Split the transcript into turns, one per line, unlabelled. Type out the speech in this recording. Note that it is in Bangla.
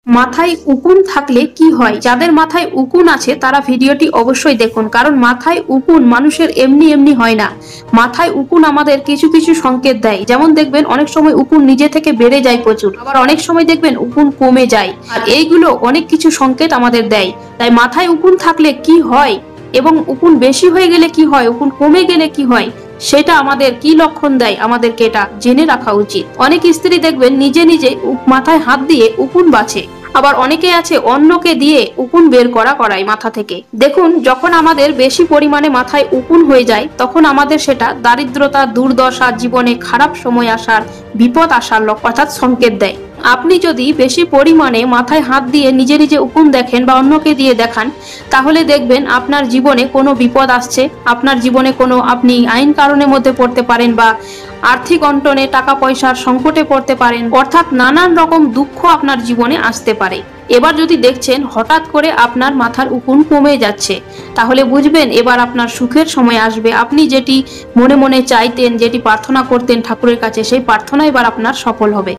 মাথায় উকুন থাকলে কি হয়? যাদের মাথায় উকুন আছে তারা ভিডিওটি অবশ্যই দেখুন, কারণ মাথায় উকুন মানুষের এমনি এমনি হয় না। মাথায় উকুন আমাদের কিছু কিছু সংকেত দেয়। যেমন দেখবেন অনেক সময় উকুন নিজে থেকে বেড়ে যায় প্রচুর, আবার অনেক সময় দেখবেন উকুন কমে যায়। আর এইগুলো অনেক কিছু সংকেত আমাদের দেয়। তাই মাথায় উকুন থাকলে কি হয় এবং উকুন বেশি হয়ে গেলে কি হয়, উকুন কমে গেলে কি হয়, সেটা আমাদের কি লক্ষণ দেয় আমাদেরকে এটা জেনে রাখা উচিত। অনেক স্ত্রী দেখবেন নিজে নিজে মাথায় হাত দিয়ে উকুন বাছে, আবার অনেকে আছে অন্যকে দিয়ে উকুন বের করায় মাথা থেকে। দেখুন, যখন আমাদের বেশি পরিমাণে মাথায় উকুন হয়ে যায় তখন আমাদের সেটা দারিদ্রতা, দুর্দশা, জীবনে খারাপ সময় আসার, বিপদ আসার অর্থাৎ সংকেত দেয়। আপনি যদি বেশি পরিমাণে মাথায় হাত দিয়ে নিজে নিজে উকুন দেখেন বা অন্যকে দিয়ে দেখান, তাহলে দেখবেন আপনার জীবনে কোনো বিপদ আসছে, আপনার জীবনে কোনো আপনি আইন কারণের মধ্যে পড়তে পারেন বা আর্থিক অনটনে, টাকা পয়সার সংকটে পড়তে পারেন, অর্থাৎ নানান রকম দুঃখ আপনার জীবনে আসতে পারে। এবার যদি দেখছেন হঠাৎ করে আপনার মাথার উকুন কমে যাচ্ছে, তাহলে বুঝবেন এবার আপনার সুখের সময় আসবে। আপনি যেটি মনে মনে চাইতেন, যেটি প্রার্থনা করতেন ঠাকুরের কাছে, সেই প্রার্থনা এবার আপনার সফল হবে।